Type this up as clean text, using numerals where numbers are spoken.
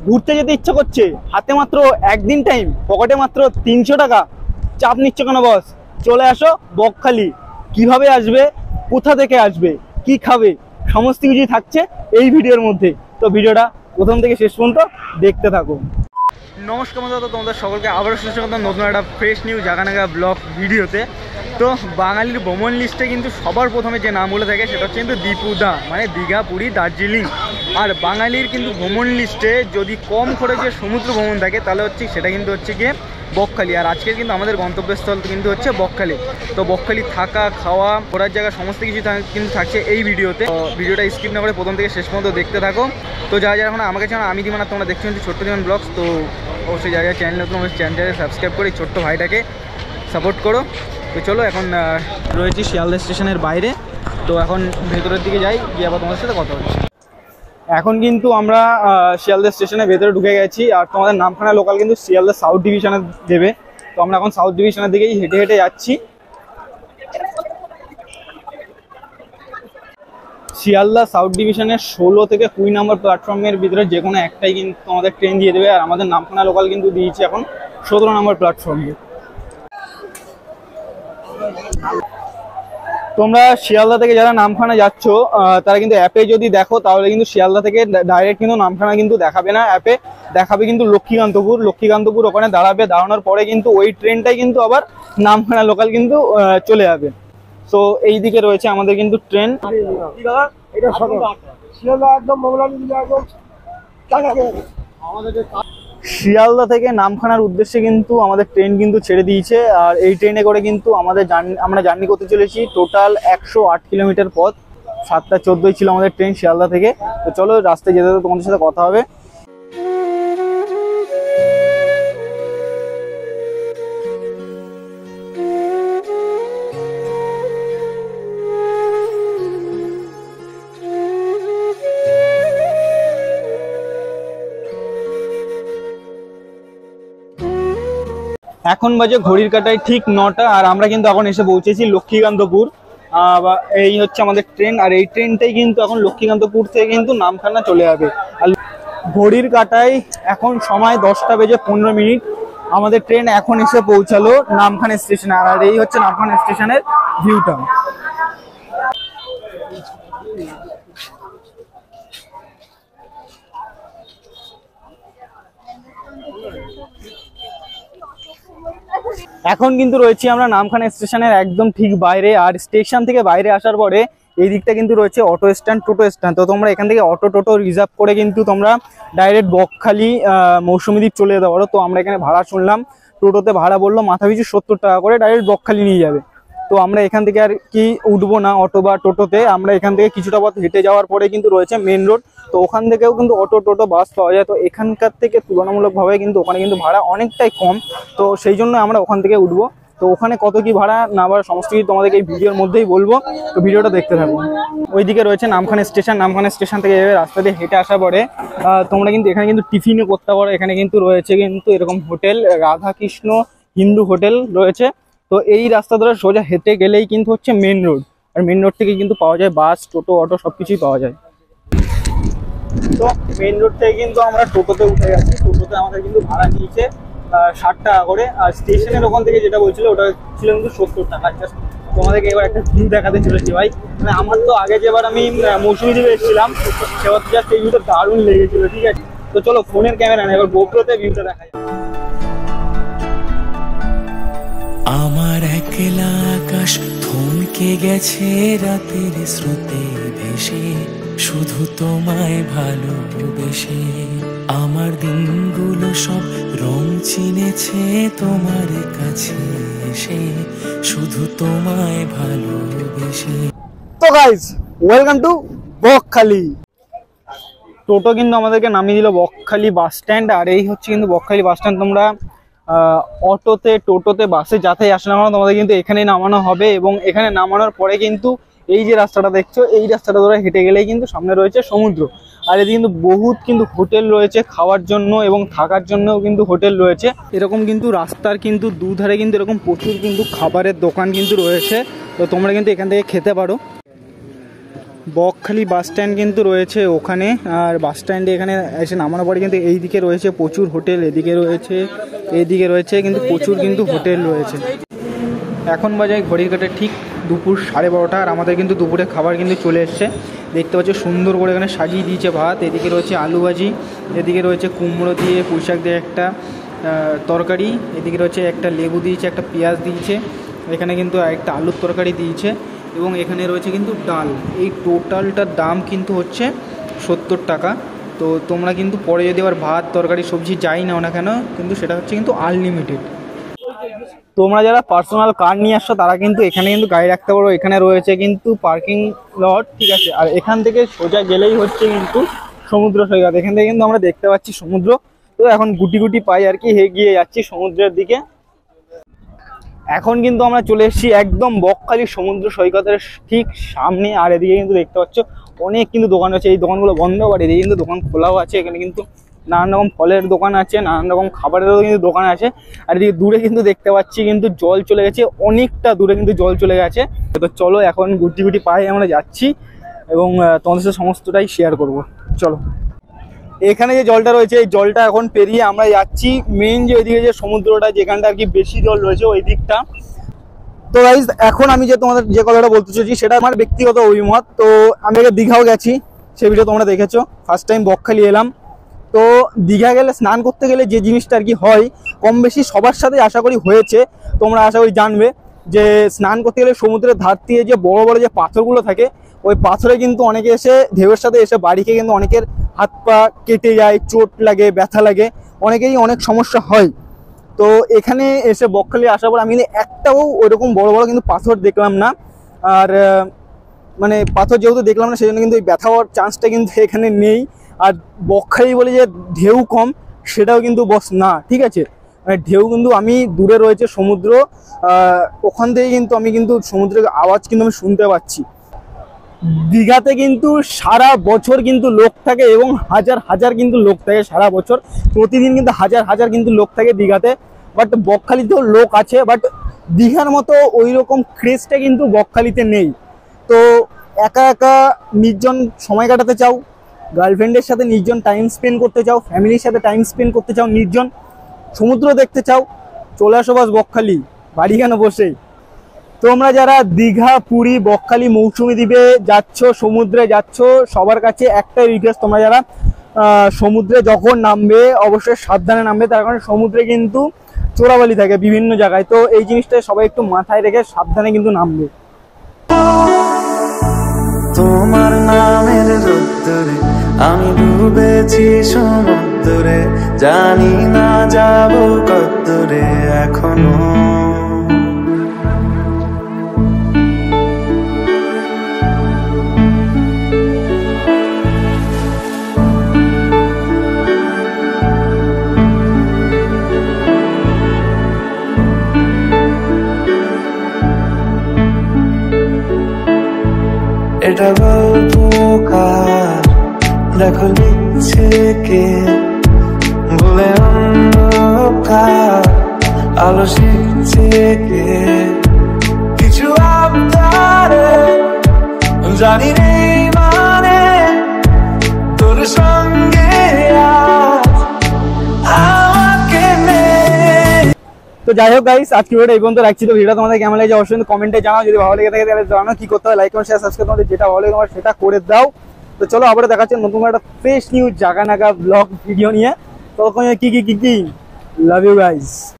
ঘুরতে যেতে ইচ্ছা করছে, হাতে মাত্র একদিন টাইম, পকেটে মাত্র 300 টাকা, চাপ নিচ্ছ কেন বস? চলে আসো বকখালি। কিভাবে আসবে, কোথা থেকে আসবে, কি খাবে, সমস্ত কিছুই থাকছে এই ভিডিওর মধ্যে। তো ভিডিওটা প্রথম থেকে শেষ পর্যন্ত দেখতে থাকো। নমস্কার বন্ধুরা, তোমাদের সকলকে আবারও সুস্বাগতম নতুন একটা ফ্রেশ নিউ জাগানাগা ব্লগ ভিডিওতে। তো বাঙালির ভ্রমণ লিস্টে কিন্তু সবার প্রথমে যে নামগুলো থাকে সেটা হচ্ছে কিন্তু দীপুদা, মানে দীঘা, পুরী, দার্জিলিং। আর বাঙালির কিন্তু ভ্রমণ লিস্টে যদি কম খরচে সমুদ্র ভ্রমণ থাকে তাহলে হচ্ছে সেটা কিন্তু হচ্ছে গিয়ে বকখালি। আর আজকে কিন্তু আমাদের গন্তব্যস্থল কিন্তু হচ্ছে বকখালি। তো বকখালি থাকা, খাওয়া, ঘোরার জায়গা সমস্ত কিছু কিন্তু থাকছে এই ভিডিওতে। তো ভিডিওটা স্কিপ না করে প্রথম থেকে শেষ পর্যন্ত দেখতে থাকো। তো যারা যারা এখন আমাকে চ্যানেল আমি দিবানা তোমরা দেখছো কিন্তু ছোট্ট দিবান ব্লগস, তো অবশ্যই যারা যারা চ্যানেল নতুন অবশ্যই চ্যানেলটাকে সাবস্ক্রাইব করে ছোট্ট ভাইটাকে সাপোর্ট করো। তো চলো, এখন রয়েছি শিয়ালদা স্টেশনের বাইরে। তো এখন ভেতরের দিকে যাই, গিয়ে আবার তোমাদের সাথে কথা হচ্ছে। এখন কিন্তু আমরা শিয়ালদা স্টেশনের ভেতরে ঢুকে গেছি। আর তোমাদের নামখানা লোকাল কিন্তু শিয়ালদা সাউথ ডিভিশনে দেবে। তো আমরা এখন সাউথ ডিভিশনের দিকেই হেঁটে হেঁটে যাচ্ছি। শিয়ালদা সাউথ ডিভিশনের 16 থেকে 20 নম্বর প্ল্যাটফর্মের ভিতরে যে কোনো একটাই কিন্তু আমাদের ট্রেন দিয়ে দেবে। আর আমাদের নামখানা লোকাল কিন্তু দিয়েছে এখন 17 নম্বর প্ল্যাটফর্মে। তোমরা শিয়ালদা থেকে যারা নামখানা যাচ্ছ তারা কিন্তু অ্যাপে যদি দেখো তাহলে কিন্তু শিয়ালদা থেকে ডাইরেক্ট কিন্তু নামখানা কিন্তু দেখাবে না, অ্যাপে দেখাবে কিন্তু লক্ষ্মীকান্তপুর। ওখানে দাঁড়াবে, দাঁড়ানোর পরে কিন্তু ওই ট্রেনটাই কিন্তু আবার নামখানা লোকাল কিন্তু চলে যাবে। তো এই দিকে রয়েছে আমাদের কিন্তু ট্রেন। শিয়ালদা থেকে নামখানার উদ্দেশ্যে কিন্তু আমাদের ট্রেন কিন্তু ছেড়ে দিয়েছে। আর এই ট্রেনে করে কিন্তু আমরা জার্নি করতে চলেছি টোটাল 108 কিলোমিটার পথ। 7:14 ছিল আমাদের ট্রেন শিয়ালদা থেকে। তো চলো, রাস্তায় যেতে যেতে তোমাদের সাথে কথা হবে। এখন বাজে ঘড়ির কাঁটায় ঠিক 9টা। আর আমরা কিন্তু এখন এসে পৌঁছেছি লক্ষ্মীকান্তপুর। এই হচ্ছে আমাদের ট্রেন। আর এই ট্রেনটাই কিন্তু এখন লক্ষ্মীকান্তপুর থেকে কিন্তু নামখানা চলে যাবে। আর ঘড়ির কাঁটায় এখন সময় 10:15। আমাদের ট্রেন এখন এসে পৌঁছালো নামখানা স্টেশনে। আর এই হচ্ছে নামখানা স্টেশনের ভিউটা। এখন কিন্তু রয়েছি আমরা নামখানা স্টেশনের একদম ঠিক বাইরে। আর স্টেশন থেকে বাইরে আসার পরে এই দিকটা কিন্তু রয়েছে অটো স্ট্যান্ড, টোটো স্ট্যান্ড। তো তোমরা এখান থেকে অটো টোটো রিজার্ভ করে কিন্তু তোমরা ডাইরেক্ট বকখালি মৌসুমী দ্বীপ চলে যেতে পারো। তো আমরা এখানে ভাড়া শুনলাম, টোটোতে ভাড়া বললো মাথাপিছু 70 টাকা করে, ডাইরেক্ট বকখালি নিয়ে যাবে। তো আমরা এখান থেকে আর কি উঠবো না অটো বা টোটোতে। আমরা এখান থেকে কিছুটা পথ হেঁটে যাওয়ার পরে কিন্তু রয়েছে মেন রোড। তো ওখান থেকেও কিন্তু অটো টোটো বাস পাওয়া যায়। তো এখানকার থেকে তুলনামূলকভাবে কিন্তু ওখানে কিন্তু ভাড়া অনেকটাই কম। তো সেই জন্য আমরা ওখান থেকে উঠবো। তো ওখানে কত কি ভাড়া না ভাড়া সমস্ত কিছু তোমাদেরকে এই ভিডিওর মধ্যেই বলবো। তো ভিডিওটা দেখতে থাকো। ওইদিকে রয়েছে নামখানা স্টেশন। নামখানা স্টেশন থেকে রাস্তা দিয়ে হেঁটে আসার পরে তোমরা কিন্তু এখানে কিন্তু টিফিনও করতে পারো। এখানে কিন্তু রয়েছে কিন্তু এরকম হোটেল, রাধাকৃষ্ণ হিন্দু হোটেল রয়েছে। তো এই রাস্তা ধরে সোজা হেঁটে গেলেই কিন্তু হচ্ছে মেন রোড। আর মেন রোড থেকে কিন্তু পাওয়া যায় বাস, টোটো, অটো সবকিছুই পাওয়া যায়। তো মেন রোড থেকে কিন্তু আমরা টোটোতে উঠে গেছি। টোটোতে আমাদের কিন্তু ভাড়া নিয়েছে 60 টাকা করে। আর স্টেশনের ওখান থেকে যেটা বলছিল ওটা ছিল কিন্তু 70 টাকা। জাস্ট তোমাদেরকে এবার একটা ভিউ দেখাতে চলেছি ভাই। মানে আমার তো আগে যেবার আমি মৌসুমী দ্বীপে এসেছিলাম সেবার জাস্ট এই ভিউটা দারুণ লেগেছিল। ঠিক আছে, তো চলো ফোনের ক্যামেরা না, এবার গোপ্রোতে ভিউটা দেখা যায়। আমার একলা আকাশ থমকে গেছে রাতের স্রোতে ভেসে, শুধু তোমায় ভালোবেসে। আমার দিনগুলো সব রং চিনেছে তোমার কাছে এসে, শুধু তোমায় ভালোবেসে। তো গাইস, ওয়েলকাম টু বকখালি। টোটো কিন্তু আমাদেরকে নামিয়ে দিল বকখালি বাস স্ট্যান্ড। আর এই হচ্ছে কিন্তু বকখালি বাস স্ট্যান্ড। তোমরা অটোতে, টোটোতে, বাসে যাতে আসে না তোমাদের কিন্তু এখানেই নামানো হবে। এবং এখানে নামানোর পরে কিন্তু এই যে রাস্তাটা দেখছো এই রাস্তাটা ধরে হেঁটে গেলেই কিন্তু সামনে রয়েছে সমুদ্র। আর এদিকে কিন্তু বহুত কিন্তু হোটেল রয়েছে খাওয়ার জন্য এবং থাকার জন্যও কিন্তু হোটেল রয়েছে। এরকম কিন্তু রাস্তার কিন্তু দুধারে কিন্তু এরকম প্রচুর কিন্তু খাবারের দোকান কিন্তু রয়েছে। তো তোমরা কিন্তু এখান থেকে খেতে পারো। বকখালি বাস স্ট্যান্ড কিন্তু রয়েছে ওখানে, আর বাস স্ট্যান্ডে এখানে এসে নামানোর পরে কিন্তু এই দিকে রয়েছে প্রচুর হোটেল, এদিকে রয়েছে কিন্তু প্রচুর কিন্তু হোটেল রয়েছে। এখন বাজে ঘড়ির কাঁটায় ঠিক দুপুর 12:30, আর আমাদের কিন্তু দুপুরে খাবার কিন্তু চলে এসছে। দেখতে পাচ্ছ সুন্দর করে এখানে সাজিয়ে দিয়েছে ভাত, এদিকে রয়েছে আলু ভাজি, এদিকে রয়েছে কুমড়ো দিয়ে পুঁইশাক দিয়ে একটা তরকারি, এদিকে রয়েছে একটা লেবু দিয়েছে, একটা পেঁয়াজ দিয়েছে, এখানে কিন্তু একটা আলুর তরকারি দিয়েছে, এবং এখানে রয়েছে কিন্তু ডাল। এই টোটালটার দাম কিন্তু হচ্ছে 70 টাকা। তো তোমরা কিন্তু পরে যদি আবার ভাত তরকারি সবজি যাই নাও না কেন, কিন্তু সেটা হচ্ছে কিন্তু আনলিমিটেড। তোমরা যারা পার্সোনাল কার নিয়ে আসছো তারা কিন্তু এখানে কিন্তু গাড়ি রাখতে পারো, এখানে রয়েছে কিন্তু পার্কিং লট, ঠিক আছে। আর এখান থেকে সোজা গেলেই হচ্ছে কিন্তু সমুদ্র সৈকত, এখান থেকে কিন্তু আমরা দেখতে পাচ্ছি সমুদ্র। তো এখন গুটি গুটি পাই আর কি এগিয়ে যাচ্ছি সমুদ্রের দিকে। এখন কিন্তু আমরা চলে এসেছি একদম বকখালি সমুদ্র সৈকতের ঠিক সামনে, আর এদিকে কিন্তু দেখতে পাচ্ছ অনেক কিন্তু দোকান আছে। এই দোকানগুলো বন্ধ, আর এদিকে কিন্তু দোকান খোলাও আছে। এখানে কিন্তু নানান রকম ফলের দোকান আছে, নানান রকম খাবারেরও কিন্তু দোকান আছে। আর এদিকে দূরে কিন্তু দেখতে পাচ্ছি কিন্তু জল চলে গেছে, অনেকটা দূরে কিন্তু জল চলে গেছে। তো চলো এখন গুটি গুটি পায়ে আমরা যাচ্ছি এবং তোমাদের সাথে সমস্তটাই শেয়ার করব। চলো, এখানে যে জলটা রয়েছে এই জলটা এখন পেরিয়ে আমরা যাচ্ছি মেইন যে ওইদিকে যে সমুদ্রটা, যেখানটা আর কি বেশি জল রয়েছে ওই দিকটা। তো গাইস এখন আমি যে তোমাদের যে কথাটা বলতে চাইছি সেটা আমার ব্যক্তিগত অভিমত। তো আমি আগে দীঘাও গেছি, সেই ভিডিও তোমরা দেখেছো। ফার্স্ট টাইম বকখালি এলাম। তো দীঘা গেলে স্নান করতে গেলে যে জিনিসটা আর কি হয়, কম বেশি সবার সাথে আশা করি হয়েছে, তোমরা আশা করি জানবে যে স্নান করতে গেলে সমুদ্রের ধার দিয়ে যে বড় বড় যে পাথরগুলো থাকে, ওই পাথরে কিন্তু অনেকে এসে ঢেউয়ের সাথে এসে বাড়ি খেয়ে কিন্তু অনেকের হাত পা কেটে যায়, চোট লাগে, ব্যথা লাগে, অনেকেরই অনেক সমস্যা হয়। তো এখানে এসে বকখালি আসার পর আমি কিন্তু একটাও ওইরকম বড় বড় কিন্তু পাথর দেখলাম না। আর মানে পাথর যেহেতু দেখলাম না, সেই জন্য কিন্তু ওই ব্যথা হওয়ার চান্সটা কিন্তু এখানে নেই। আর বকখালি বলে যে ঢেউ কম সেটাও কিন্তু বস না, ঠিক আছে। মানে ঢেউ কিন্তু আমি দূরে রয়েছে সমুদ্র, ওখান থেকে কিন্তু আমি কিন্তু সমুদ্রের আওয়াজ কিন্তু আমি শুনতে পাচ্ছি। দীঘাতে কিন্তু সারা বছর কিন্তু লোক থাকে এবং হাজার হাজার কিন্তু লোক থাকে সারা বছর, প্রতিদিন কিন্তু হাজার হাজার কিন্তু লোক থাকে দীঘাতে। বাট বকখালিতেও লোক আছে, বাট দীঘার মতো ওই রকম ক্রেজটা কিন্তু বকখালিতে নেই। তো একা একা নির্জন সময় কাটাতে চাও, গার্লফ্রেন্ডের সাথে নির্জন টাইম স্পেন্ড করতে চাও, ফ্যামিলির সাথে টাইম স্পেন্ড করতে চাও নির্জন, সমুদ্র দেখতে চাও, চলে আসো বাস বকখালি, বাড়ি কেন বসে। তোমরা যারা দীঘা, পুরী, বকখালি, মৌসুমী দ্বীপে যাচ্ছ, সমুদ্রে যাচ্ছ, সবার কাছে একটাই রিকোয়েস্ট, তোমরা যারা সমুদ্রে যখন নামবে অবশ্যই সাবধানে নামবে, তার কারণে সমুদ্রে কিন্তু চোরাবালি থাকে বিভিন্ন জায়গায়। তো এই জিনিসটা সবাই একটু মাথায় রেখে সাবধানে কিন্তু নামবে। তোমার নামের রোদ্দুরে আমি ডুবেছি সমুদ্রে, জানি না যাব কতদূরে এখনো। এটা গল্পকার দেখো লিখছে কে, বলে অন্ধকার আলো শিখছে কে, কিছু আবদারে জানি নেই মানে তোর সঙ্গে আমাকে নেই। তো যাই হোক গাইস, আজকে ভিডিওটা এই পর্যন্ত রাখছি। তো ভিডিওটা তোমাদের কেমন লাগছে অবশ্যই কমেন্টে জানাও। যদি ভালো লেগে থাকে তাহলে জানাও কি করতে হবে, লাইক কমেন্ট শেয়ার সাবস্ক্রাইব, তোমাদের যেটা ভালো লাগে তোমার সেটা করে দাও। তো চলো আবার দেখাচ্ছি নতুন একটা ফ্রেশ নিউ জাগা নাগা ব্লগ ভিডিও নিয়ে। তখন কি লাভ ইউ গাইস।